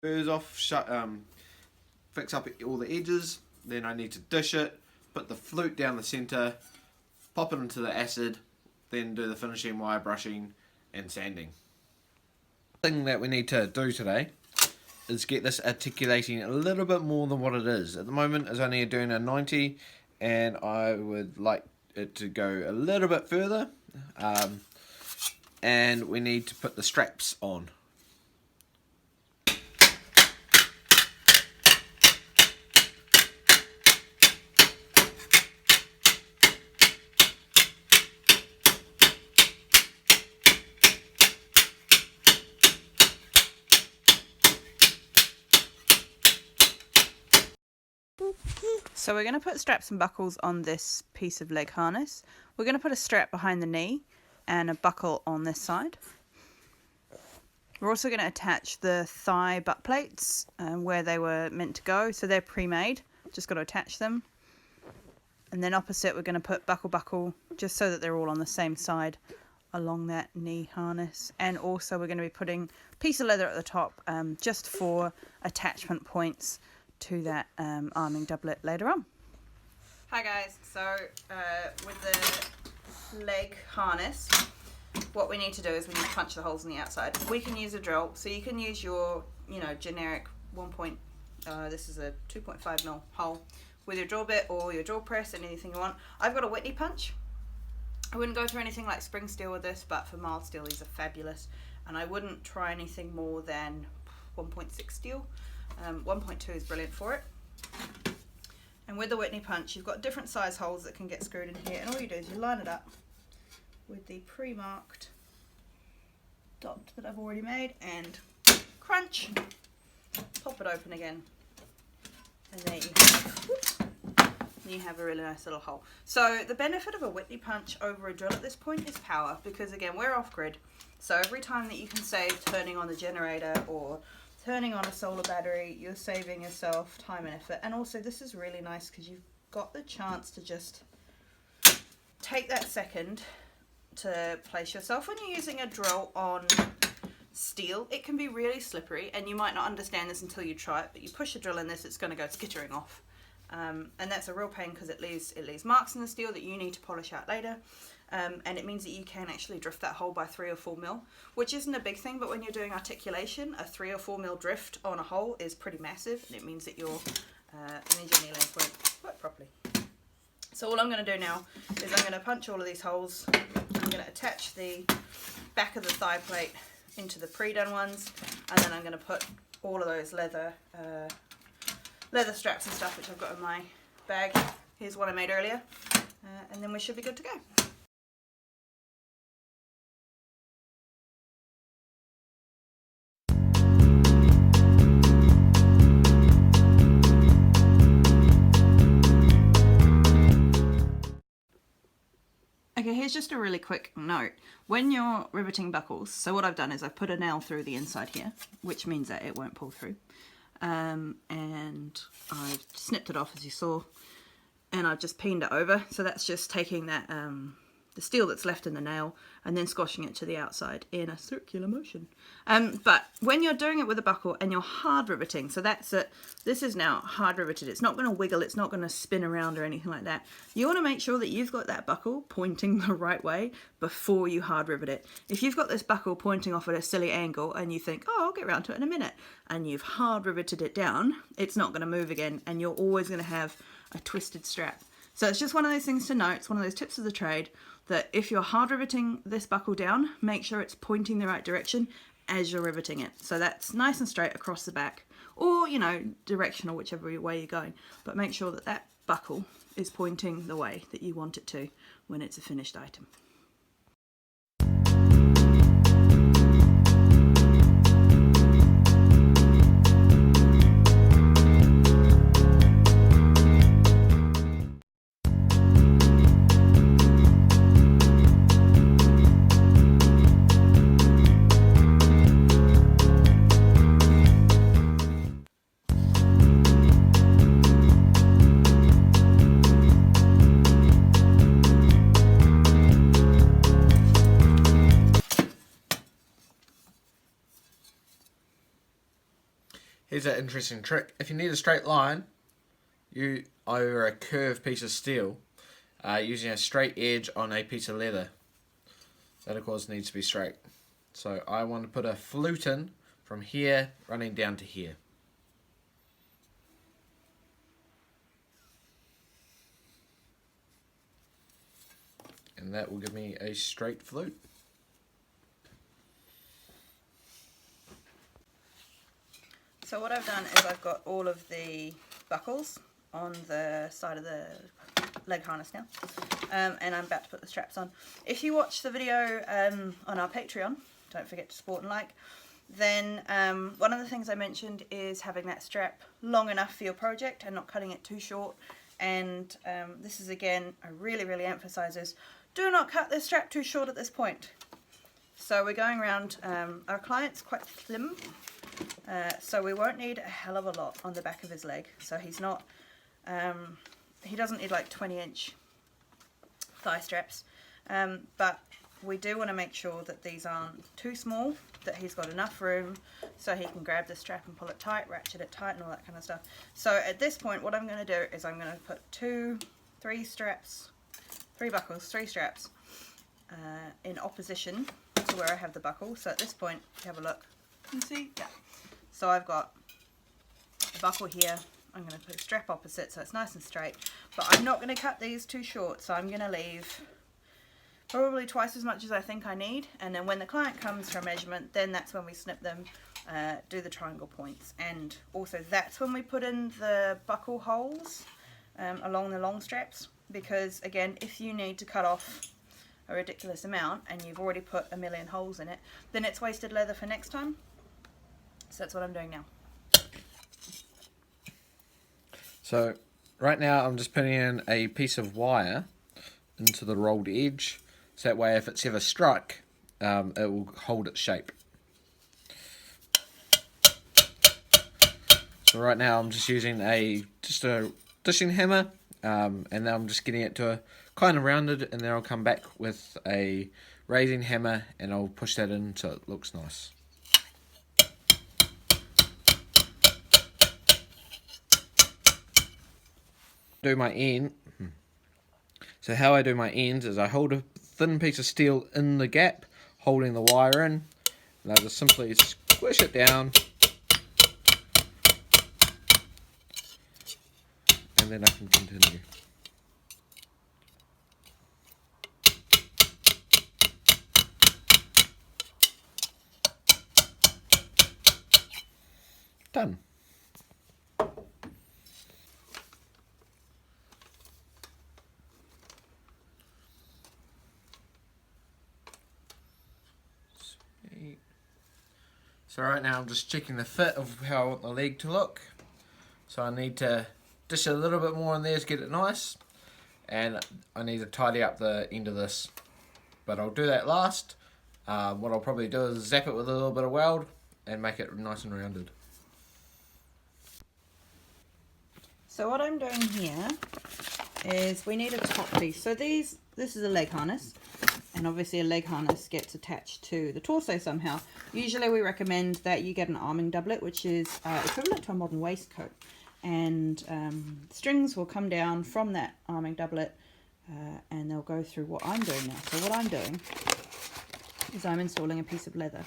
Burrs off, fix up all the edges. Then I need to dish it, put the flute down the centre, pop it into the acid, then do the finishing wire brushing and sanding. The thing that we need to do today is get this articulating a little bit more than what it is. At the moment it's only doing a 90 and I would like it to go a little bit further, and we need to put the straps on. So we're going to put straps and buckles on this piece of leg harness. We're going to put a strap behind the knee and a buckle on this side. We're also going to attach the thigh butt plates where they were meant to go. So they're pre-made, just got to attach them. And then opposite we're going to put buckle just so that they're all on the same side along that knee harness. And also we're going to be putting a piece of leather at the top just for attachment points to that arming doublet later on. Hi guys, so with the leg harness, what we need to do is we need to punch the holes in the outside. We can use a drill, so you can use your, generic this is a 2.5mm hole with your drill bit or your drill press and anything you want. I've got a Whitney punch. I wouldn't go through anything like spring steel with this, but for mild steel these are fabulous, and I wouldn't try anything more than 1.6 steel. 1.2 is brilliant for it. And with the Whitney punch you've got different size holes that can get screwed in here, and all you do is you line it up with the pre-marked dot that I've already made and crunch, pop it open again, and there you have a really nice little hole. So the benefit of a Whitney punch over a drill at this point is power, because again we're off grid, so every time that you can save turning on the generator or turning on a solar battery, you're saving yourself time and effort. And also this is really nice because you've got the chance to just take that second to place yourself. When you're using a drill on steel, it can be really slippery, and you might not understand this until you try it, but you push a drill in this, it's going to go skittering off, and that's a real pain because it leaves marks in the steel that you need to polish out later. And it means that you can actually drift that hole by 3 or 4 mil, which isn't a big thing, but when you're doing articulation, a 3 or 4 mil drift on a hole is pretty massive, and it means that your needles won't work properly. So all I'm going to do now is I'm going to punch all of these holes. I'm going to attach the back of the thigh plate into the pre-done ones, and then I'm going to put all of those leather straps and stuff which I've got in my bag. Here's one I made earlier, and then we should be good to go. Okay, here's just a really quick note. When you're riveting buckles, so what I've done is I've put a nail through the inside here, which means that it won't pull through. And I've snipped it off, as you saw, and I've just peened it over. So that's just taking that the steel that's left in the nail and then squashing it to the outside in a circular motion. But when you're doing it with a buckle and you're hard riveting, so that's it, this is now hard riveted, it's not going to wiggle, it's not going to spin around or anything like that. You want to make sure that you've got that buckle pointing the right way before you hard rivet it. If you've got this buckle pointing off at a silly angle and you think, oh, I'll get around to it in a minute, and you've hard riveted it down, it's not going to move again, and you're always going to have a twisted strap. So it's just one of those things to note, it's one of those tips of the trade, that if you're hard riveting this buckle down, make sure it's pointing the right direction as you're riveting it. So that's nice and straight across the back, or, directional, whichever way you're going. But make sure that that buckle is pointing the way that you want it to when it's a finished item. Here's an interesting trick. If you need a straight line, over a curved piece of steel, using a straight edge on a piece of leather. That of course needs to be straight. So I want to put a flute in from here running down to here. And that will give me a straight flute. So what I've done is I've got all of the buckles on the side of the leg harness now, and I'm about to put the straps on. If you watch the video on our Patreon, don't forget to support and like, then one of the things I mentioned is having that strap long enough for your project and not cutting it too short. And this is again, I really emphasize this, do not cut this strap too short at this point. So we're going around, our client's quite slim, so we won't need a hell of a lot on the back of his leg. So he's not, he doesn't need like 20-inch thigh straps, but we do want to make sure that these aren't too small, that he's got enough room so he can grab the strap and pull it tight, ratchet it tight and all that kind of stuff. So at this point what I'm going to do is I'm going to put three buckles, three straps in opposition to where I have the buckle. So at this point, if you have a look, you can see, yeah. So I've got a buckle here, I'm going to put a strap opposite so it's nice and straight, but I'm not going to cut these too short, so I'm going to leave probably twice as much as I think I need, and then when the client comes for a measurement, then that's when we snip them, do the triangle points, and also that's when we put in the buckle holes along the long straps, because again, if you need to cut off a ridiculous amount and you've already put a million holes in it, then it's wasted leather for next time. So that's what I'm doing now. So right now I'm just putting in a piece of wire into the rolled edge, so that way if it's ever struck, it will hold its shape. So right now I'm just using a dishing hammer, and now I'm just getting it to a kind of rounded, and then I'll come back with a raising hammer and I'll push that in so it looks nice. Do my end. So how I do my ends is I hold a thin piece of steel in the gap, holding the wire in, and I just simply squish it down, and then I can continue. Done. So right now I'm just checking the fit of how I want the leg to look. So I need to dish a little bit more in there to get it nice, and I need to tidy up the end of this, but I'll do that last. What I'll probably do is zap it with a little bit of weld and make it nice and rounded. So what I'm doing here is we need a top piece. So this is a leg harness, and obviously a leg harness gets attached to the torso somehow. Usually we recommend that you get an arming doublet, which is equivalent to a modern waistcoat, and strings will come down from that arming doublet, and they'll go through what I'm doing now. So what I'm doing is I'm installing a piece of leather,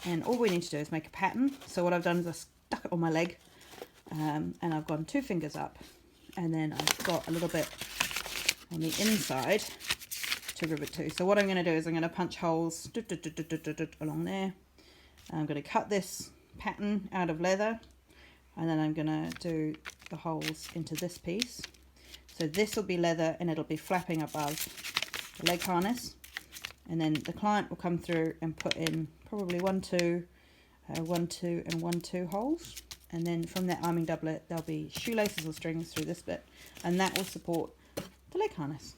and all we need to do is make a pattern. So what I've done is I stuck it on my leg, and I've gone 2 fingers up, and then I've got a little bit on the inside to rivet to. So what I'm going to do is I'm going to punch holes along there. I'm going to cut this pattern out of leather, and then I'm going to do the holes into this piece. So this will be leather, and it'll be flapping above the leg harness, and then the client will come through and put in probably 1, 2, 1, 2 and 1, 2 holes, and then from that arming doublet there'll be shoelaces or strings through this bit, and that will support the leg harness.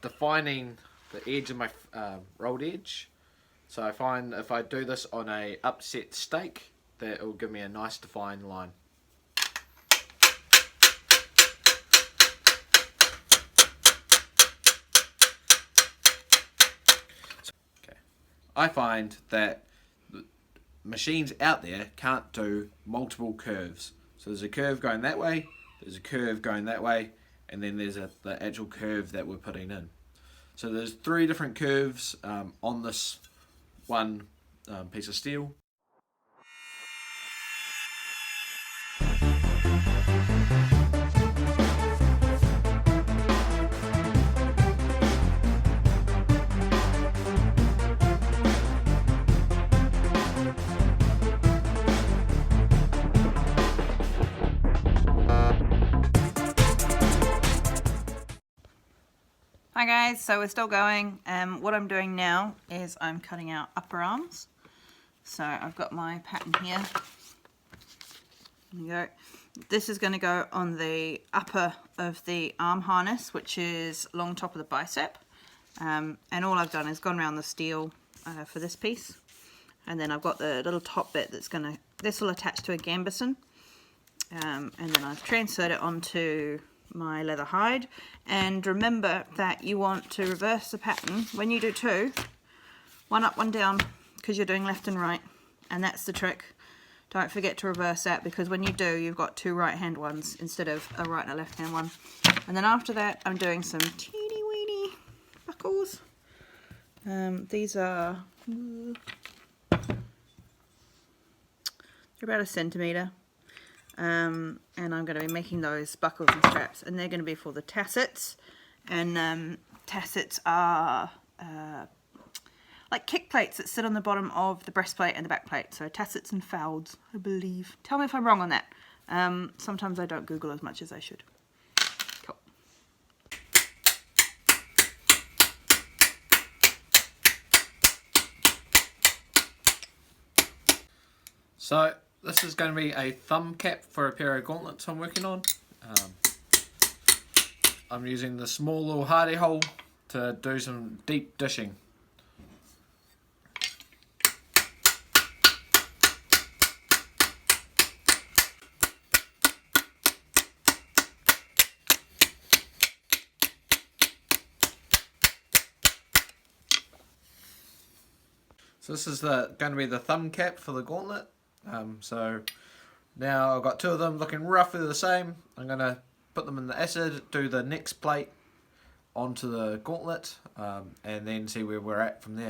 defining the edge of my rolled edge. So I find if I do this on a upset stake, that it will give me a nice defined line. I find that machines out there can't do multiple curves. So there's a curve going that way, there's a curve going that way, and then there's the actual curve that we're putting in. So there's 3 different curves on this one piece of steel. Hi guys, so we're still going. What I'm doing now is I'm cutting out upper arms. So I've got my pattern here. There you go. This is going to go on the upper of the arm harness, which is along top of the bicep. And all I've done is gone around the steel for this piece. And then I've got the little top bit that's this will attach to a gambeson. And then I've transferred it onto my leather hide. And remember that you want to reverse the pattern when you do 2, 1 up, 1 down, because you're doing left and right, and that's the trick. Don't forget to reverse that, because when you do, you've got 2 right hand ones instead of a right and a left hand one. And then after that, I'm doing some teeny weeny buckles. These are they're about 1 centimetre. And I'm going to be making those buckles and straps, and they're going to be for the tassets. And tassets are like kick plates that sit on the bottom of the breastplate and the backplate. So tassets and folds, I believe. Tell me if I'm wrong on that. Sometimes I don't Google as much as I should. Cool. So this is going to be a thumb cap for a pair of gauntlets I'm working on. I'm using the small little hardy hole to do some deep dishing. So this is going to be the thumb cap for the gauntlet. So now I've got 2 of them looking roughly the same. I'm going to put them in the acid, do the next plate onto the gauntlet, and then see where we're at from there.